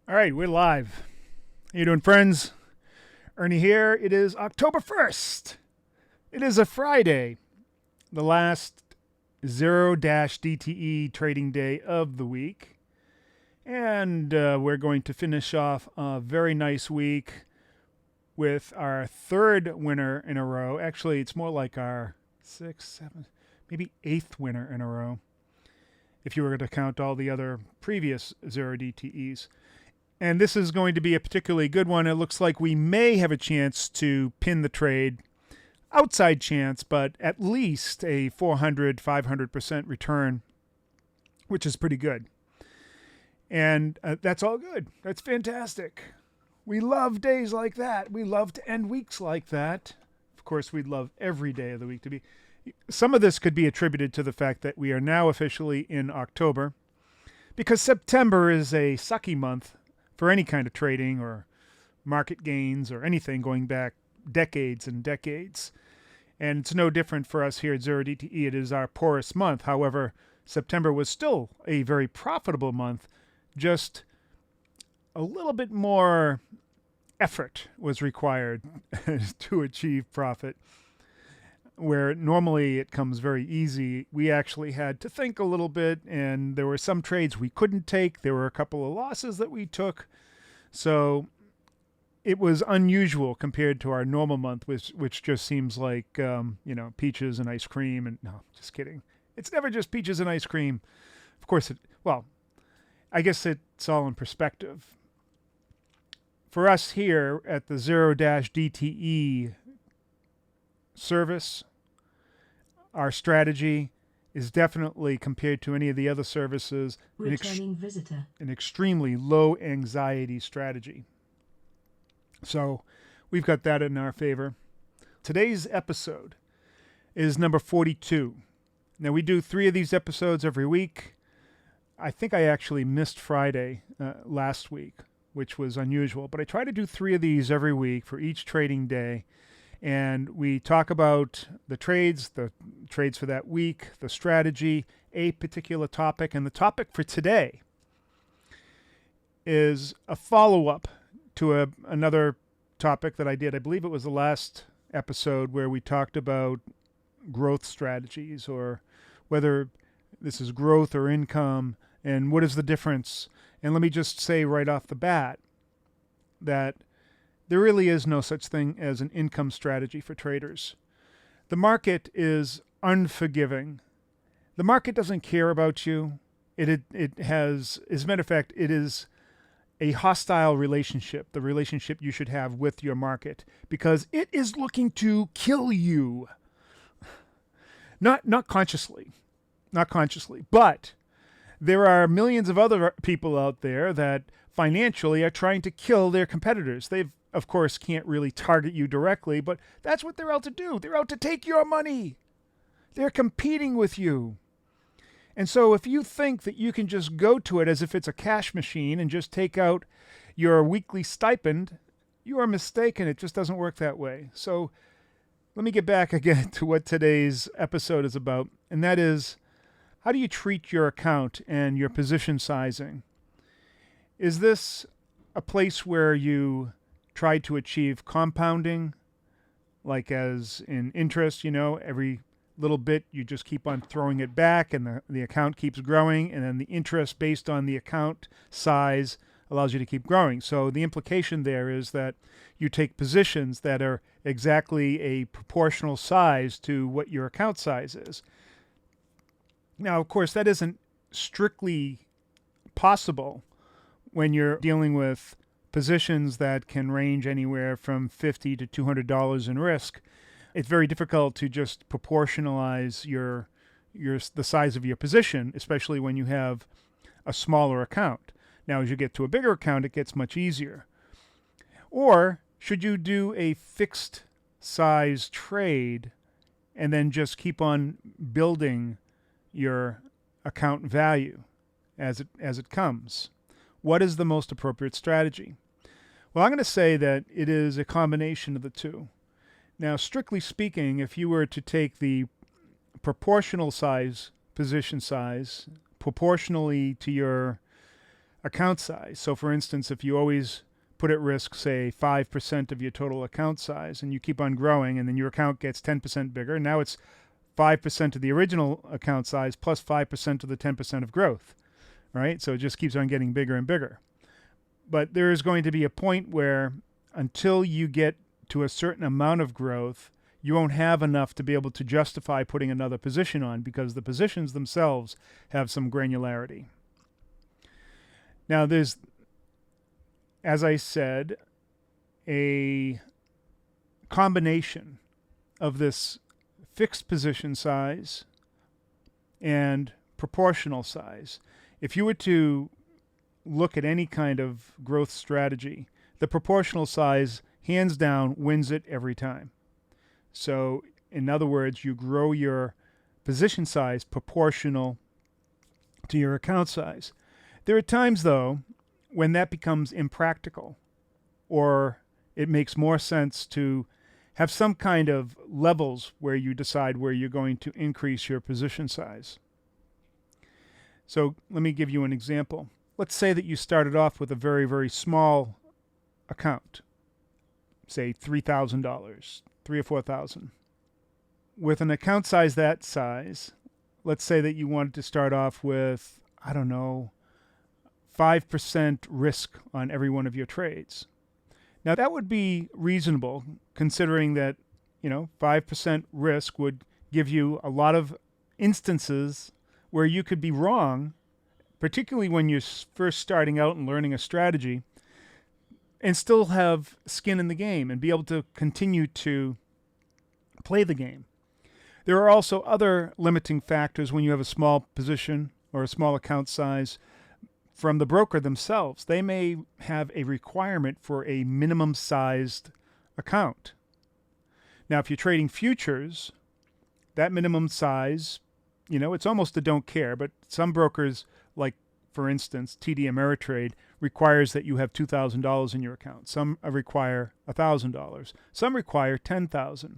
All right, we're live. How you doing, friends? Ernie here. It is October 1st. It is a Friday, the last 0-DTE trading day of the week. And we're going to finish off a very nice week with our third winner in a row. Actually, it's more like our sixth, seventh, maybe eighth winner in a row, if you were to count all the other previous 0-DTEs. And this is going to be a particularly good one. It looks like we may have a chance to pin the trade. Outside chance, but at least a 400, 500% return, which is pretty good. And that's all good. That's fantastic. We love days like that. We love to end weeks like that. Of course, we'd love every day of the week to be. Some of this could be attributed to the fact that we are now officially in October, because September is a sucky month for any kind of trading or market gains or anything going back decades and decades. And it's no different for us here at 0-DTE. It is our poorest month. However, September was still a very profitable month. Just a little bit more effort was required to achieve profit. Where normally it comes very easy, we actually had to think a little bit, and there were some trades we couldn't take. There were a couple of losses that we took. So it was unusual compared to our normal month, which just seems like, peaches and ice cream. And no, just kidding. It's never just peaches and ice cream. Of course, I guess it's all in perspective. For us here at the 0-DTE service, our strategy is definitely, compared to any of the other services, an extremely low anxiety strategy. So we've got that in our favor. Today's episode is number 42. Now, we do 3 of these episodes every week. I think I actually missed Friday last week, which was unusual. But I try to do 3 of these every week for each trading day. And we talk about the trades for that week, the strategy, a particular topic. And the topic for today is a follow-up to another topic that I did. I believe it was the last episode where we talked about growth strategies, or whether this is growth or income, and what is the difference. And let me just say right off the bat that there really is no such thing as an income strategy for traders. The market is unforgiving. The market doesn't care about you. It has, as a matter of fact, it is a hostile relationship, the relationship you should have with your market, because it is looking to kill you. Not consciously, but there are millions of other people out there that financially are trying to kill their competitors. They've, of course, can't really target you directly, but that's what they're out to do. They're out to take your money. They're competing with you. And so if you think that you can just go to it as if it's a cash machine and just take out your weekly stipend, you are mistaken. It just doesn't work that way. So let me get back again to what today's episode is about, and that is, how do you treat your account and your position sizing? Is this a place where you try to achieve compounding, like as in interest, every little bit you just keep on throwing it back and the account keeps growing, and then the interest based on the account size allows you to keep growing. So the implication there is that you take positions that are exactly a proportional size to what your account size is. Now, of course, that isn't strictly possible when you're dealing with positions that can range anywhere from $50 to $200 in risk. It's very difficult to just proportionalize the size of your position, especially when you have a smaller account. Now, as you get to a bigger account, it gets much easier. Or should you do a fixed size trade and then just keep on building your account value as it comes? What is the most appropriate strategy? Well, I'm going to say that it is a combination of the two. Now, strictly speaking, if you were to take the proportional size, position size, proportionally to your account size. So for instance, if you always put at risk, say, 5% of your total account size, and you keep on growing, and then your account gets 10% bigger, now it's 5% of the original account size plus 5% of the 10% of growth, right? So it just keeps on getting bigger and bigger. But there is going to be a point where until you get to a certain amount of growth, you won't have enough to be able to justify putting another position on, because the positions themselves have some granularity. Now there's, as I said, a combination of this fixed position size and proportional size. If you were to look at any kind of growth strategy, the proportional size, hands down, wins it every time. So in other words, you grow your position size proportional to your account size. There are times, though, when that becomes impractical, or it makes more sense to have some kind of levels where you decide where you're going to increase your position size. So let me give you an example. Let's say that you started off with a very, very small account, say $3,000, $3,000 or $4,000. With an account size that size, let's say that you wanted to start off with, I don't know, 5% risk on every one of your trades. Now that would be reasonable, considering that, 5% risk would give you a lot of instances where you could be wrong, particularly when you're first starting out and learning a strategy, and still have skin in the game and be able to continue to play the game. There are also other limiting factors when you have a small position or a small account size from the broker themselves. They may have a requirement for a minimum sized account. Now, if you're trading futures, that minimum size, it's almost a don't care, but some brokers, like for instance, TD Ameritrade, requires that you have $2,000 in your account. Some require $1,000. Some require $10,000.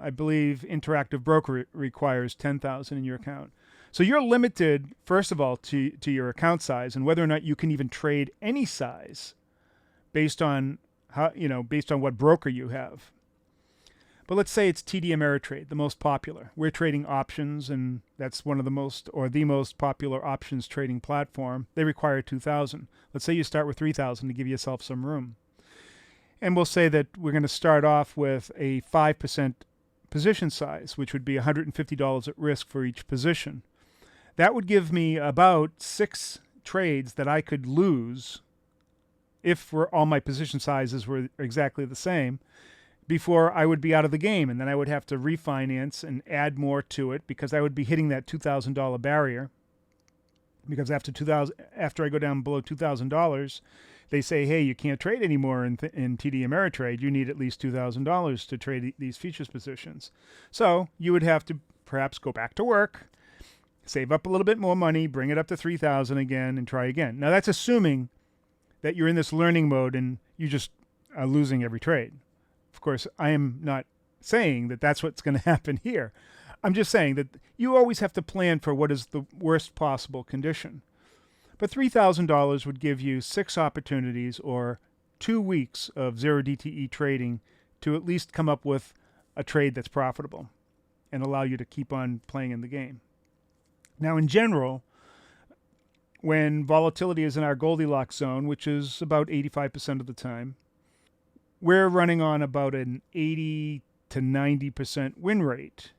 I believe Interactive Broker requires $10,000 in your account. So you're limited, first of all, to your account size and whether or not you can even trade any size based on based on what broker you have. But let's say it's TD Ameritrade, the most popular. We're trading options, and that's one of the most popular options trading platform. They require $2,000. Let's say you start with $3,000 to give yourself some room. And we'll say that we're going to start off with a 5% position size, which would be $150 at risk for each position. That would give me about 6 trades that I could lose if all my position sizes were exactly the same, before I would be out of the game, and then I would have to refinance and add more to it, because I would be hitting that $2,000 barrier. Because after I go down below $2,000, they say, hey, you can't trade anymore in TD Ameritrade. You need at least $2,000 to trade these futures positions. So you would have to perhaps go back to work, save up a little bit more money, bring it up to $3,000 again, and try again. Now that's assuming that you're in this learning mode and you just are losing every trade. Of course, I am not saying that that's what's going to happen here. I'm just saying that you always have to plan for what is the worst possible condition. But $3,000 would give you 6 opportunities or 2 weeks of 0 DTE trading to at least come up with a trade that's profitable and allow you to keep on playing in the game. Now, in general, when volatility is in our Goldilocks zone, which is about 85% of the time, we're running on about an 80 to 90% win rate.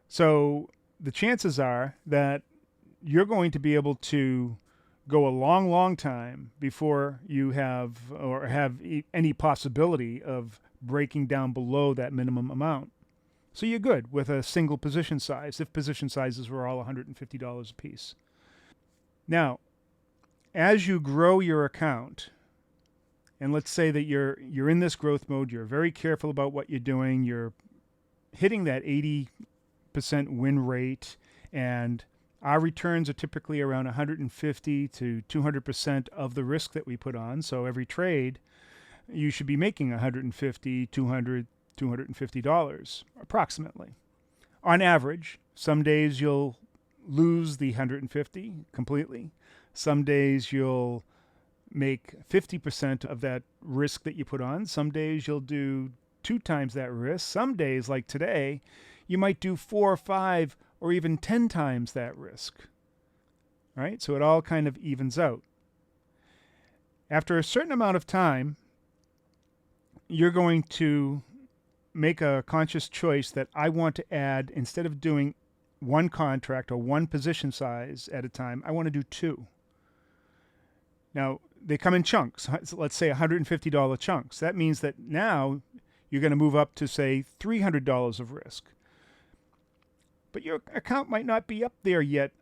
So the chances are that you're going to be able to go a long, long time before you have any possibility of breaking down below that minimum amount. So you're good with a single position size, if position sizes were all $150 a piece. Now, as you grow your account, and let's say that you're in this growth mode, you're very careful about what you're doing, you're hitting that 80% win rate, and our returns are typically around 150 to 200% of the risk that we put on. So every trade, you should be making $150, $200, $250 approximately. On average, some days you'll lose the 150 completely. Some days you'll make 50% of that risk that you put on. Some days you'll do 2 times that risk. Some days, like today, you might do 4 or 5 or even 10 times that risk. Right? So it all kind of evens out. After a certain amount of time, you're going to make a conscious choice that I want to add, instead of doing one contract or one position size at a time, I want to do 2. Now, they come in chunks. So let's say $150 chunks. That means that now you're going to move up to, say, $300 of risk. But your account might not be up there yet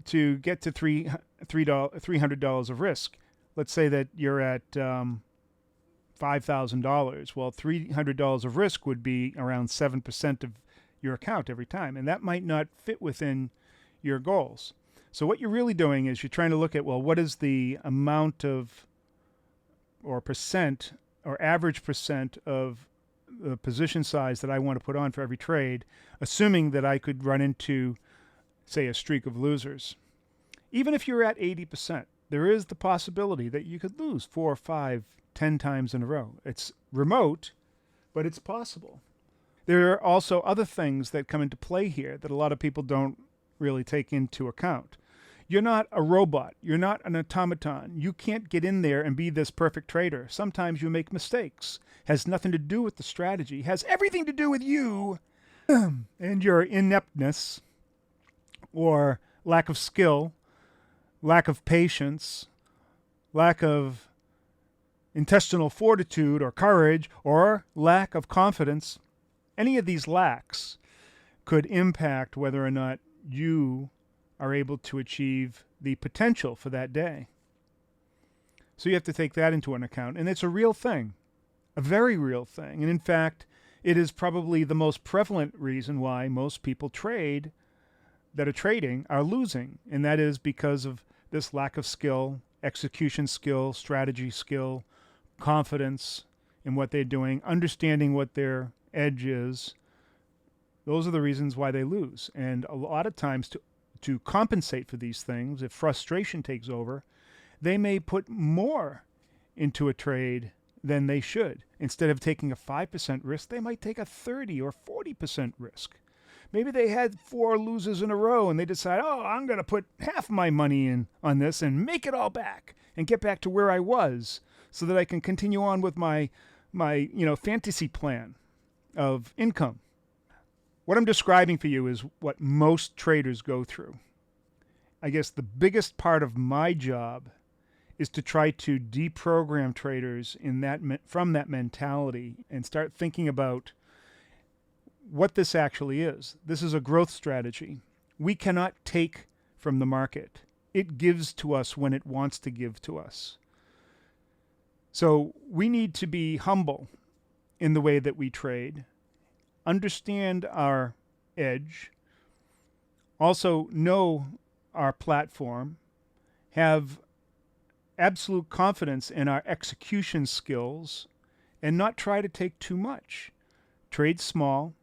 to get to $300 of risk. Let's say that you're at $5,000. Well, $300 of risk would be around 7% of your account every time, and that might not fit within your goals. So what you're really doing is you're trying to look at, well, what is the amount of, or percent, or average percent of the position size that I want to put on for every trade, assuming that I could run into, say, a streak of losers. Even if you're at 80%, there is the possibility that you could lose 4, 5, 10 times in a row. It's remote, but it's possible. There are also other things that come into play here that a lot of people don't really take into account. You're not a robot. You're not an automaton. You can't get in there and be this perfect trader. Sometimes you make mistakes. Has nothing to do with the strategy. Has everything to do with you and your ineptness or lack of skill, lack of patience, lack of intestinal fortitude or courage, or lack of confidence. Any of these lacks could impact whether or not you are able to achieve the potential for that day. So you have to take that into an account. And it's a real thing, a very real thing. And in fact, it is probably the most prevalent reason why most people that are trading are losing. And that is because of this lack of skill, execution skill, strategy skill, confidence in what they're doing, understanding what their edge is. Those are the reasons why they lose. And a lot of times to compensate for these things, if frustration takes over, they may put more into a trade than they should. Instead of taking a 5% risk, they might take a 30 or 40% risk. Maybe they had 4 losers in a row and they decide, oh, I'm going to put half my money in on this and make it all back and get back to where I was so that I can continue on with my fantasy plan of income. What I'm describing for you is what most traders go through. I guess the biggest part of my job is to try to deprogram traders from that mentality and start thinking about what this actually is. This is a growth strategy. We cannot take from the market. It gives to us when it wants to give to us. So we need to be humble in the way that we trade, understand our edge, also know our platform, have absolute confidence in our execution skills, and not try to take too much. Trade small,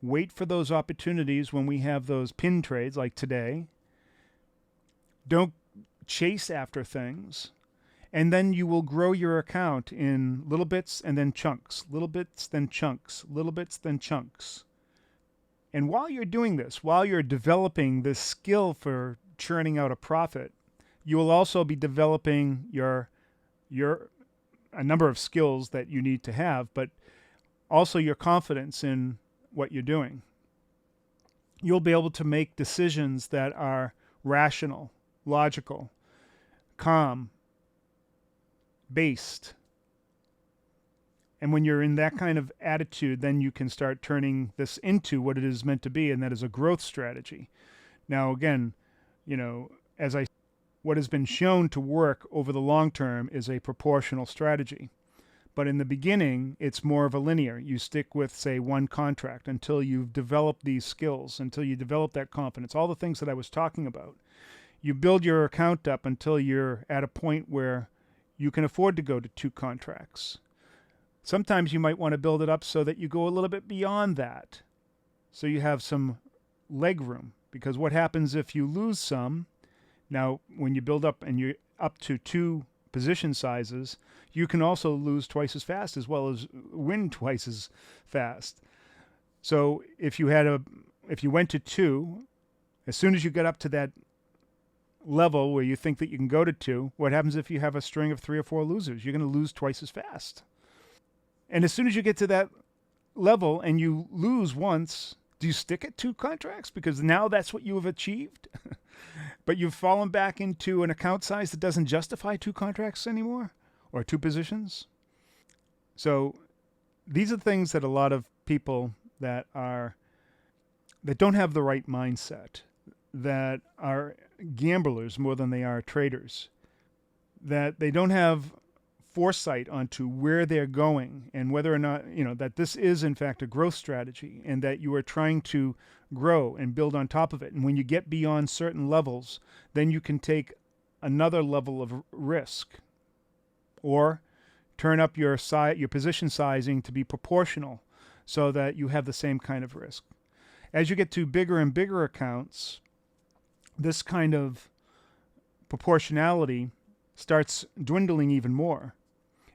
wait for those opportunities when we have those pin trades like today. Don't chase after things. And then you will grow your account in little bits and then chunks, little bits, then chunks, little bits, then chunks. And while you're doing this, while you're developing this skill for churning out a profit, you will also be developing a number of skills that you need to have, but also your confidence in what you're doing. You'll be able to make decisions that are rational, logical, calm, based. And when you're in that kind of attitude, then you can start turning this into what it is meant to be, and that is a growth strategy. Now, again, what has been shown to work over the long term is a proportional strategy. But in the beginning, it's more of a linear. You stick with, say, one contract until you've developed these skills, until you develop that confidence, all the things that I was talking about. You build your account up until you're at a point where you can afford to go to 2 contracts. Sometimes you might want to build it up so that you go a little bit beyond that, so you have some leg room. Because what happens if you lose some, Now, when you build up and you're up to 2 position sizes, you can also lose twice as fast as well as win twice as fast. So if you went to 2, as soon as you get up to that level where you think that you can go to 2, what happens if you have a string of 3 or 4 losers? You're going to lose twice as fast. And as soon as you get to that level and you lose once, do you stick at 2 contracts? Because now that's what you have achieved. But you've fallen back into an account size that doesn't justify 2 contracts anymore or 2 positions. So these are things that a lot of people that don't have the right mindset, that are gamblers more than they are traders, that they don't have foresight onto where they're going and whether or not, that this is in fact a growth strategy and that you are trying to grow and build on top of it. And when you get beyond certain levels, then you can take another level of risk or turn up your position sizing to be proportional so that you have the same kind of risk. As you get to bigger and bigger accounts, this kind of proportionality starts dwindling even more.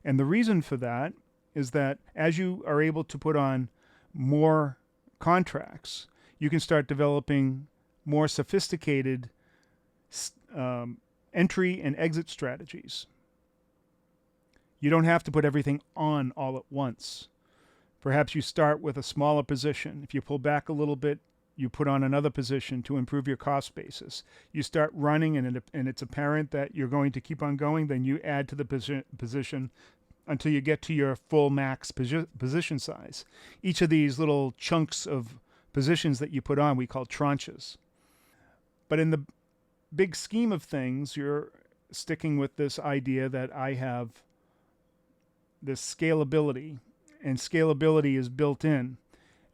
And the reason for that is that as you are able to put on more contracts, you can start developing more sophisticated entry and exit strategies. You don't have to put everything on all at once. Perhaps you start with a smaller position. If you pull back a little bit, you put on another position to improve your cost basis. You start running and it's apparent that you're going to keep on going, then you add to the position until you get to your full max position size. Each of these little chunks of positions that you put on we call tranches. But in the big scheme of things, you're sticking with this idea that I have this scalability, and scalability is built in,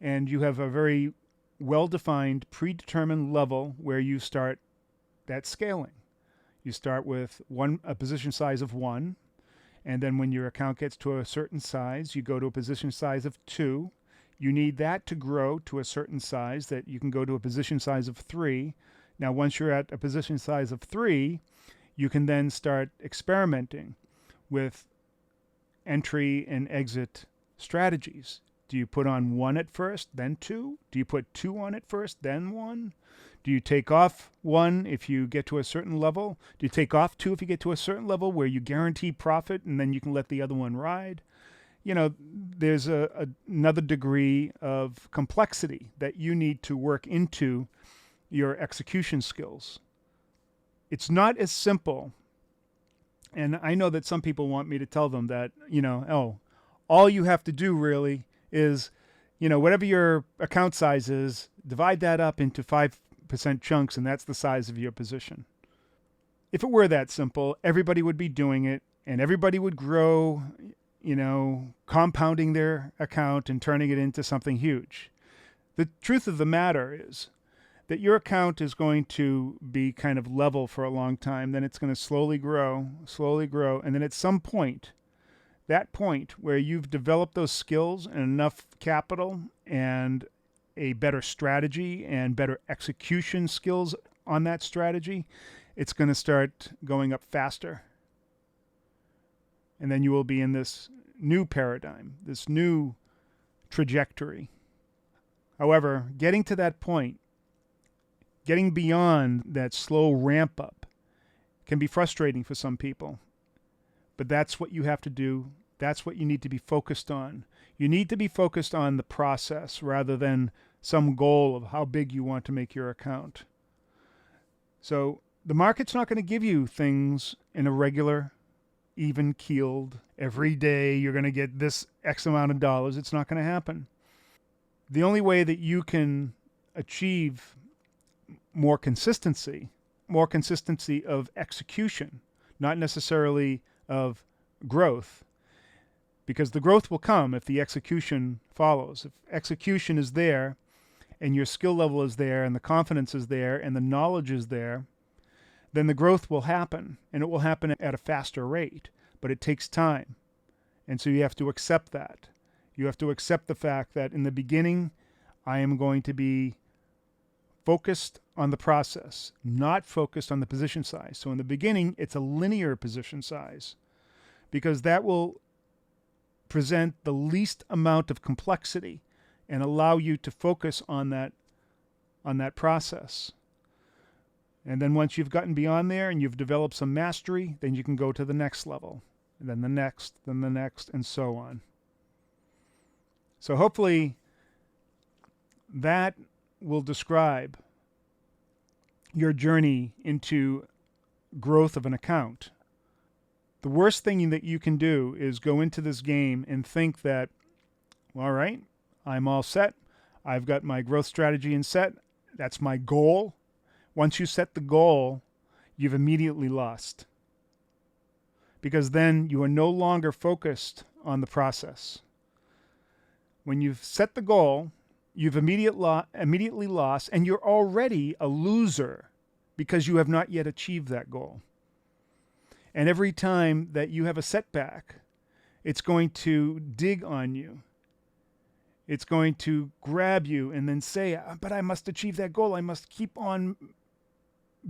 and you have a very well-defined, predetermined level where you start that scaling. You start with a position size of 1, and then when your account gets to a certain size, you go to a position size of 2. You need that to grow to a certain size that you can go to a position size of 3. Now, once you're at a position size of 3, you can then start experimenting with entry and exit strategies. Do you put on 1 at first, then 2? Do you put 2 on at first, then 1? Do you take off 1 if you get to a certain level? Do you take off 2 if you get to a certain level where you guarantee profit and then you can let the other one ride? There's another degree of complexity that you need to work into your execution skills. It's not as simple. And I know that some people want me to tell them that, all you have to do really is, whatever your account size is, divide that up into 5% chunks, and that's the size of your position. If it were that simple, everybody would be doing it, and everybody would grow, compounding their account and turning it into something huge. The truth of the matter is that your account is going to be kind of level for a long time, then it's going to slowly grow, and then at some point, that point where you've developed those skills and enough capital and a better strategy and better execution skills on that strategy, it's going to start going up faster. And then you will be in this new paradigm, this new trajectory. However, getting to that point, getting beyond that slow ramp up can be frustrating for some people. But that's what you have to do. That's what you need to be focused on. You need to be focused on the process rather than some goal of how big you want to make your account. So the market's not going to give you things in a regular, even-keeled, every day you're going to get this X amount of dollars. It's not going to happen. The only way that you can achieve more consistency of execution, not necessarily of growth, because the growth will come if the execution follows. If execution is there and your skill level is there and the confidence is there and the knowledge is there, then the growth will happen, and it will happen at a faster rate, but it takes time. And so you have to accept that. You have to accept the fact that in the beginning, I am going to be focused on the process, not focused on the position size. So in the beginning, it's a linear position size because that will present the least amount of complexity and allow you to focus on that process. And then once you've gotten beyond there and you've developed some mastery, then you can go to the next level, and then the next, and so on. So hopefully that will describe your journey into growth of an account. The worst thing that you can do is go into this game and think that, all right, I'm all set. I've got my growth strategy in set. That's my goal. Once you set the goal, you've immediately lost. Because then you are no longer focused on the process. When you've set the goal, you've immediately lost, and you're already a loser because you have not yet achieved that goal. And every time that you have a setback, it's going to dig on you. It's going to grab you and then say, but I must achieve that goal. I must keep on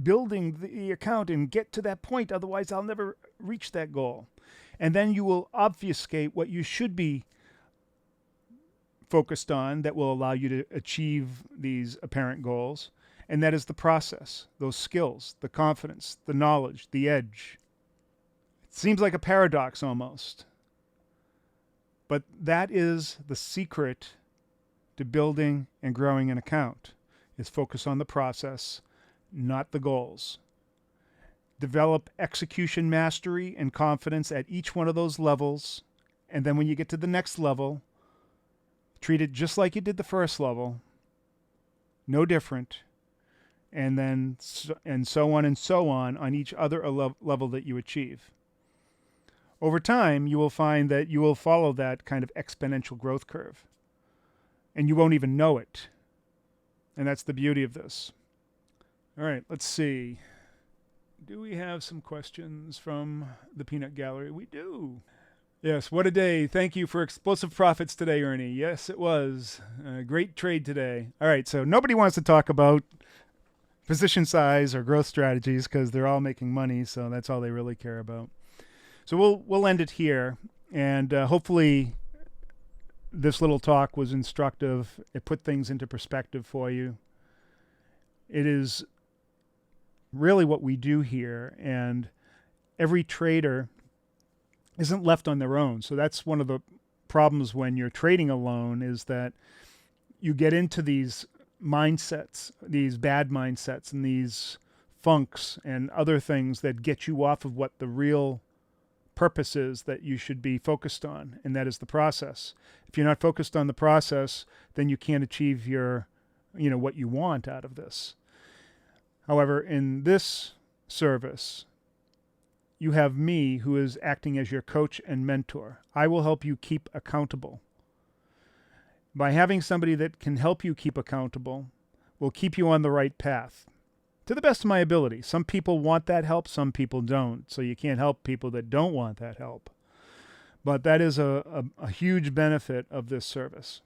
building the account and get to that point. Otherwise, I'll never reach that goal. And then you will obfuscate what you should be focused on that will allow you to achieve these apparent goals. And that is the process, those skills, the confidence, the knowledge, the edge. It seems like a paradox almost. But that is the secret to building and growing an account, is focus on the process, not the goals. Develop execution mastery and confidence at each one of those levels. And then when you get to the next level, treat it just like you did the first level, no different. And then so on each other level that you achieve. Over time, you will find that you will follow that kind of exponential growth curve. And you won't even know it. And that's the beauty of this. All right, let's see. Do we have some questions from the Peanut Gallery? We do. Yes, what a day. Thank you for explosive profits today, Ernie. Yes, it was. A great trade today. All right, so nobody wants to talk about position size or growth strategies because they're all making money, so that's all they really care about. So we'll end it here, and hopefully this little talk was instructive. It put things into perspective for you. It is really what we do here, and every trader isn't left on their own. So that's one of the problems when you're trading alone, is that you get into these mindsets, these bad mindsets and these funks and other things that get you off of what the real purpose is that you should be focused on, and that is the process. If you're not focused on the process, then you can't achieve your, what you want out of this. However, in this service, you have me who is acting as your coach and mentor. I will help you keep accountable. By having somebody that can help you keep accountable will keep you on the right path. To the best of my ability. Some people want that help, some people don't. So you can't help people that don't want that help. But that is a huge benefit of this service.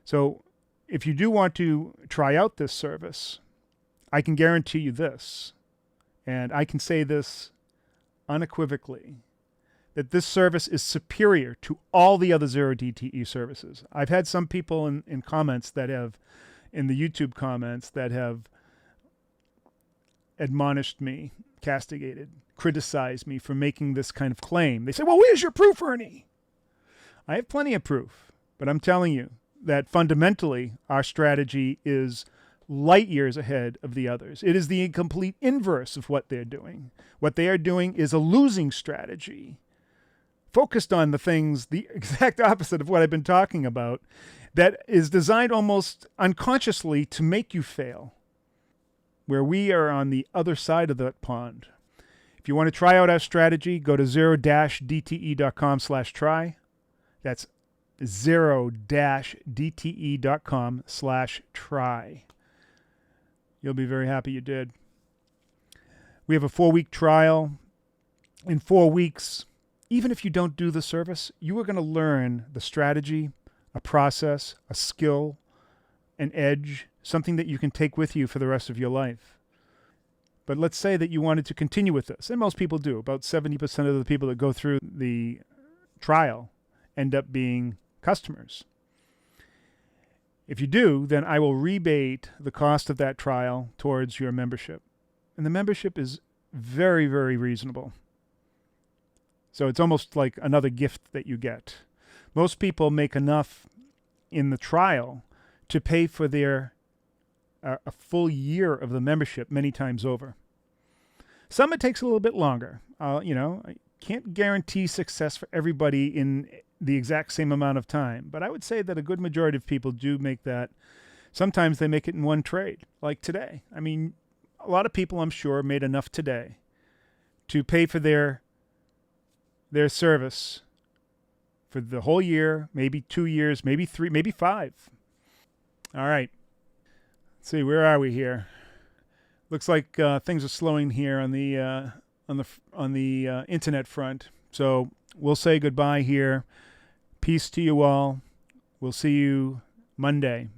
So if you do want to try out this service, I can guarantee you this, and I can say this unequivocally, that this service is superior to all the other zero DTE services. I've had some people in comments that have, in the YouTube comments, that have admonished me, castigated, criticized me for making this kind of claim. They say, well, where's your proof, Ernie? I have plenty of proof, but I'm telling you that fundamentally our strategy is light years ahead of the others. It is the complete inverse of what they're doing. What they are doing is a losing strategy, focused on the things, the exact opposite of what I've been talking about, that is designed almost unconsciously to make you fail, where we are on the other side of that pond. If you want to try out our strategy, go to 0-dte.com/try. That's 0-dte.com/try. You'll be very happy you did. We have a 4-week trial. In 4 weeks, even if you don't do the service, you are going to learn the strategy, a process, a skill, an edge, something that you can take with you for the rest of your life. But let's say that you wanted to continue with this, and most people do. About 70% of the people that go through the trial end up being customers. If you do, then I will rebate the cost of that trial towards your membership. And the membership is very, very reasonable. So it's almost like another gift that you get. Most people make enough in the trial to pay for their a full year of the membership many times over. Some it takes a little bit longer. I can't guarantee success for everybody in the exact same amount of time, but I would say that a good majority of people do make that. Sometimes they make it in one trade, like today. I mean, a lot of people, I'm sure, made enough today to pay for their service for the whole year, maybe 2 years, maybe 3, maybe 5. All right. Let's see, where are we here? Looks like things are slowing here on the internet front. So we'll say goodbye here. Peace to you all. We'll see you Monday.